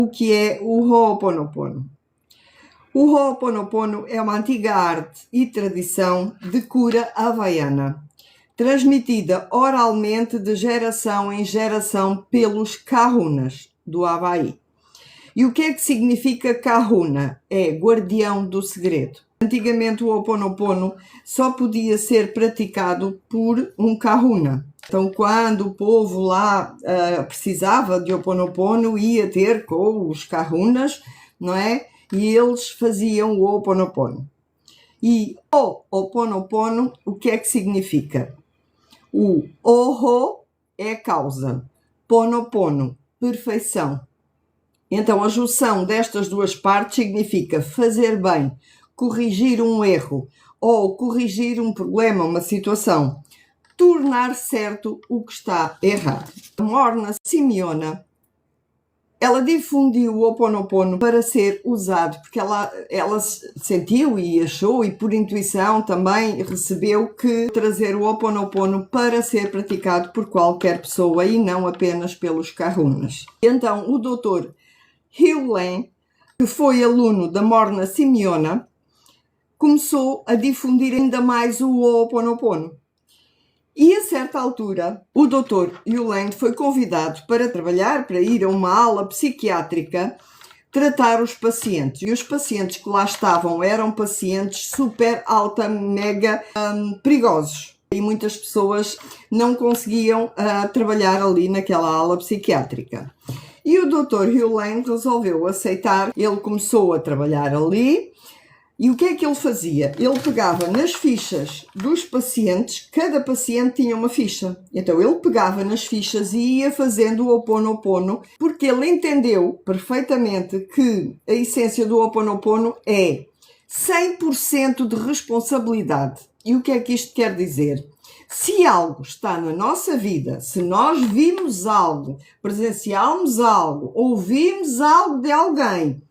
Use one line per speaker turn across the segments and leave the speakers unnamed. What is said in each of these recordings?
O que é o Ho'oponopono? O Ho'oponopono é uma antiga arte e tradição de cura havaiana, transmitida oralmente de geração em geração pelos kahunas do Havaí. E o que é que significa kahuna? É guardião do segredo. Antigamente o Ho'oponopono só podia ser praticado por um kahuna. Então, quando o povo lá precisava de Ho'oponopono, ia ter com os kahunas, não é? E eles faziam o Ho'oponopono. E o Ho'oponopono, o que é que significa? O Ho é causa, Ponopono, perfeição. Então, a junção destas duas partes significa fazer bem, corrigir um erro ou corrigir um problema, uma situação, tornar certo o que está errado. A Morna Simeona, ela difundiu o Ho'oponopono para ser usado, porque ela sentiu e achou, e por intuição também recebeu, que trazer o Ho'oponopono para ser praticado por qualquer pessoa e não apenas pelos kahunas. Então, o Dr. Hugh Lane, que foi aluno da Morna Simeona, começou a difundir ainda mais o Ho'oponopono. E a certa altura, o Dr. Hugh Lane foi convidado para trabalhar, para ir a uma ala psiquiátrica, tratar os pacientes. E os pacientes que lá estavam eram pacientes super alta, mega perigosos. E muitas pessoas não conseguiam trabalhar ali naquela ala psiquiátrica. E o Dr. Hugh Lane resolveu aceitar. Ele começou a trabalhar ali. E o que é que ele fazia? Ele pegava nas fichas dos pacientes, cada paciente tinha uma ficha. Então ele pegava nas fichas e ia fazendo o Ho'oponopono, porque ele entendeu perfeitamente que a essência do Ho'oponopono é 100% de responsabilidade. E o que é que isto quer dizer? Se algo está na nossa vida, se nós vimos algo, presenciamos algo, ouvimos algo de alguém,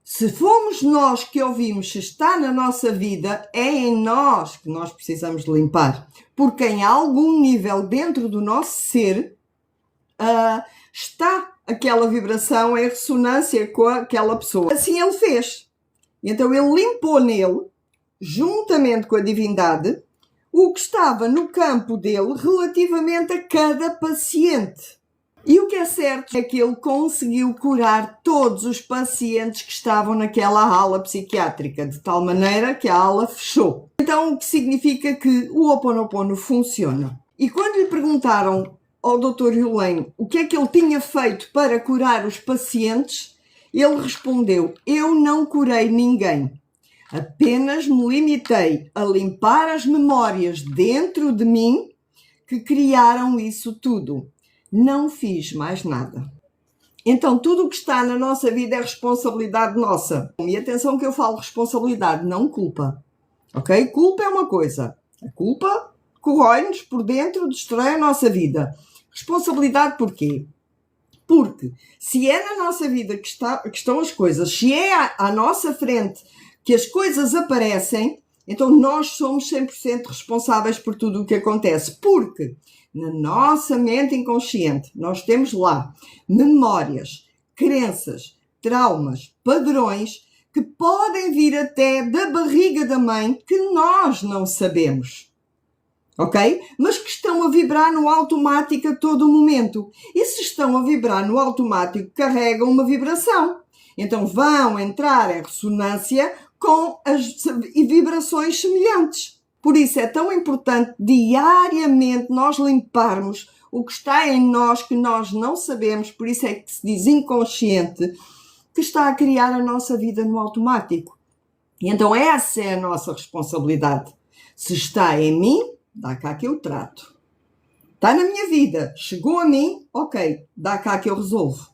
se fomos nós que ouvimos, se está na nossa vida, é em nós que nós precisamos de limpar. Porque em algum nível dentro do nosso ser está aquela vibração em ressonância com aquela pessoa. Assim ele fez. Então ele limpou nele, juntamente com a divindade, o que estava no campo dele relativamente a cada paciente. E o que é certo é que ele conseguiu curar todos os pacientes que estavam naquela ala psiquiátrica, de tal maneira que a ala fechou. Então, o que significa que o Ho'oponopono funciona. E quando lhe perguntaram ao Dr. Hugh Lane o que é que ele tinha feito para curar os pacientes, ele respondeu: eu não curei ninguém. Apenas me limitei a limpar as memórias dentro de mim que criaram isso tudo. Não fiz mais nada. Então, tudo o que está na nossa vida é responsabilidade nossa. E atenção que eu falo responsabilidade, não culpa. Ok? Culpa é uma coisa. A culpa corrói-nos por dentro, destrói a nossa vida. Responsabilidade porquê? Porque se é na nossa vida que estão as coisas, se é à nossa frente que as coisas aparecem, então nós somos 100% responsáveis por tudo o que acontece. Porque na nossa mente inconsciente nós temos lá memórias, crenças, traumas, padrões que podem vir até da barriga da mãe que nós não sabemos. Ok? Mas que estão a vibrar no automático a todo momento. E se estão a vibrar no automático, carregam uma vibração. Então vão entrar em ressonância com as vibrações semelhantes. Por isso é tão importante diariamente nós limparmos o que está em nós que nós não sabemos, por isso é que se diz inconsciente, que está a criar a nossa vida no automático. E então essa é a nossa responsabilidade. Se está em mim, dá cá que eu trato. Está na minha vida, chegou a mim, ok, dá cá que eu resolvo.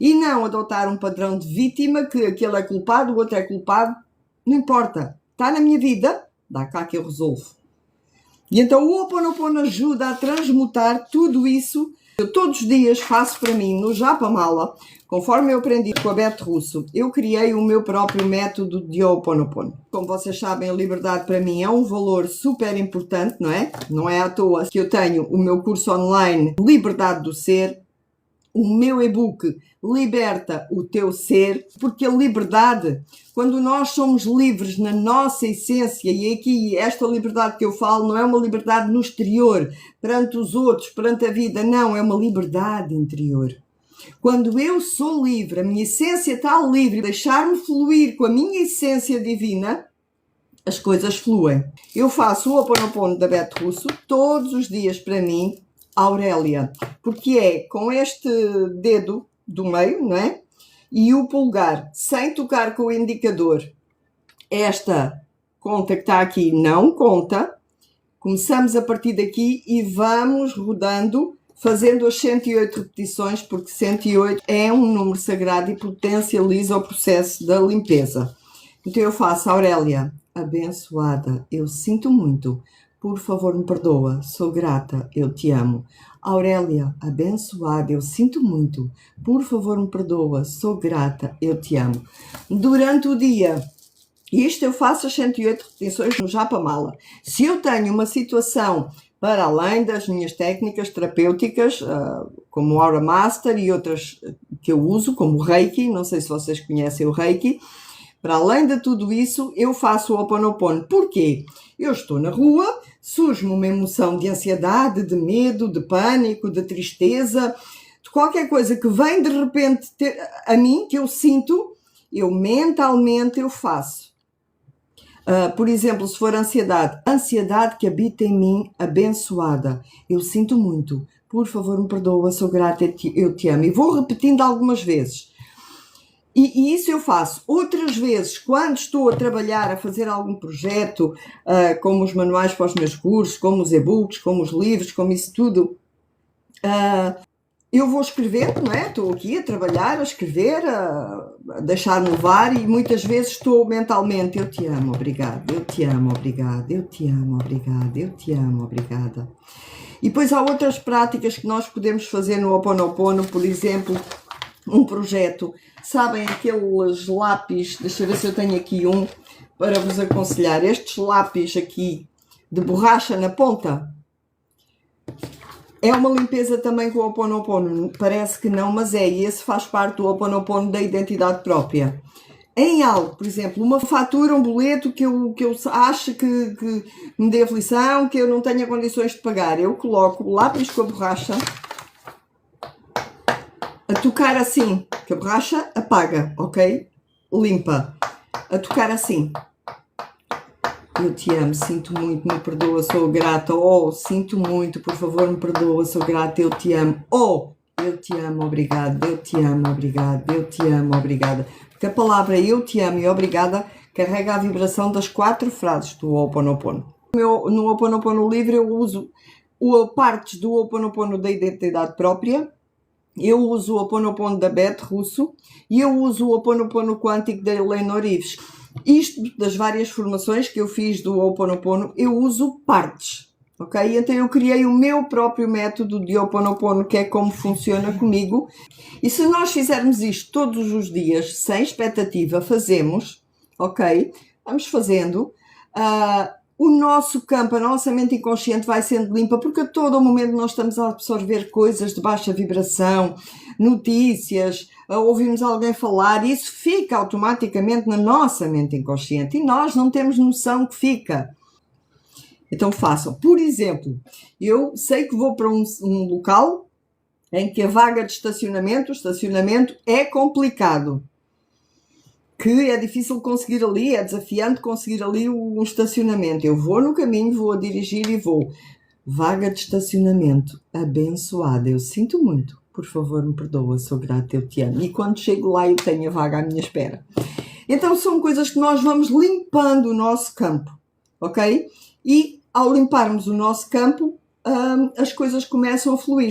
E não adotar um padrão de vítima, que aquele é culpado, o outro é culpado, não importa. Está na minha vida, dá cá que eu resolvo. E então o Ho'oponopono ajuda a transmutar tudo isso. Eu todos os dias faço para mim no Japamala, conforme eu aprendi com a Beth Russo, eu criei o meu próprio método de Ho'oponopono. Como vocês sabem, a liberdade para mim é um valor super importante, não é? Não é à toa que eu tenho o meu curso online Liberdade do Ser, o meu e-book Liberta o Teu Ser, porque a liberdade, quando nós somos livres na nossa essência, e aqui esta liberdade que eu falo não é uma liberdade no exterior, perante os outros, perante a vida, não, é uma liberdade interior. Quando eu sou livre, a minha essência está livre, deixar-me fluir com a minha essência divina, as coisas fluem. Eu faço o Ho'oponopono da Beth Russo todos os dias para mim, Aurélia, porque é com este dedo do meio, não é? E o polegar, sem tocar com o indicador. Esta conta que está aqui não conta. Começamos a partir daqui e vamos rodando, fazendo as 108 repetições, porque 108 é um número sagrado e potencializa o processo da limpeza. Então eu faço, Aurélia, abençoada, eu sinto muito, por favor me perdoa, sou grata, eu te amo. Aurélia, abençoada, eu sinto muito, por favor me perdoa, sou grata, eu te amo. Durante o dia, isto eu faço as 108 repetições no Japamala. Se eu tenho uma situação para além das minhas técnicas terapêuticas, como o Aura Master e outras que eu uso, como o Reiki, não sei se vocês conhecem o Reiki, para além de tudo isso, eu faço o Ho'oponopono. Porquê? Eu estou na rua, surge-me uma emoção de ansiedade, de medo, de pânico, de tristeza, de qualquer coisa que vem de repente a mim, que eu sinto, eu mentalmente eu faço. Por exemplo, se for ansiedade que habita em mim, abençoada, eu sinto muito, por favor me perdoa, sou grata, eu te amo. E vou repetindo algumas vezes. E isso eu faço. Outras vezes, quando estou a trabalhar, a fazer algum projeto, como os manuais para os meus cursos, como os e-books, como os livros, como isso tudo, eu vou escrever, não é? Estou aqui a trabalhar, a escrever, a deixar-me levar e muitas vezes estou mentalmente, eu te amo, obrigada, eu te amo, obrigada, eu te amo, obrigada, eu te amo, obrigada. E depois há outras práticas que nós podemos fazer no Ho'oponopono, por exemplo, um projeto. Sabem aqueles lápis, deixa eu ver se eu tenho aqui um para vos aconselhar. Estes lápis aqui de borracha na ponta. É uma limpeza também com o Ho'oponopono. Parece que não, mas é. E esse faz parte do Ho'oponopono da identidade própria. Em algo, por exemplo, uma fatura, um boleto que eu acho que me dê aflição, que eu não tenha condições de pagar. Eu coloco o lápis com a borracha a tocar assim, que a borracha apaga, ok? Limpa. A tocar assim. Eu te amo, sinto muito, me perdoa, sou grata. Oh, sinto muito, por favor, me perdoa, sou grata, eu te amo. Oh, eu te amo, obrigada, eu te amo, obrigada, eu te amo, obrigada. Porque a palavra eu te amo e obrigada carrega a vibração das 4 frases do Ho'oponopono. No Ho'oponopono livre eu uso partes do Ho'oponopono da identidade própria. Eu uso o Ho'oponopono da Beth Russo e eu uso o Ho'oponopono quântico da Eleanor Ives. Isto das várias formações que eu fiz do Ho'oponopono, eu uso partes, ok? Então eu criei o meu próprio método de Ho'oponopono, que é como funciona comigo. E se nós fizermos isto todos os dias, sem expectativa, fazemos, ok? Vamos fazendo. O nosso campo, a nossa mente inconsciente vai sendo limpa, porque a todo momento nós estamos a absorver coisas de baixa vibração, notícias, ouvimos alguém falar, e isso fica automaticamente na nossa mente inconsciente e nós não temos noção que fica. Então façam. Por exemplo, eu sei que vou para um local em que a vaga de estacionamento, o estacionamento é complicado. Que é difícil conseguir ali, é desafiante conseguir ali um estacionamento. Eu vou no caminho, vou a dirigir e vou. Vaga de estacionamento, abençoada, eu sinto muito. Por favor, me perdoa, sou grata, eu te amo. E quando chego lá, eu tenho a vaga à minha espera. Então, são coisas que nós vamos limpando o nosso campo, ok? E, ao limparmos o nosso campo, as coisas começam a fluir.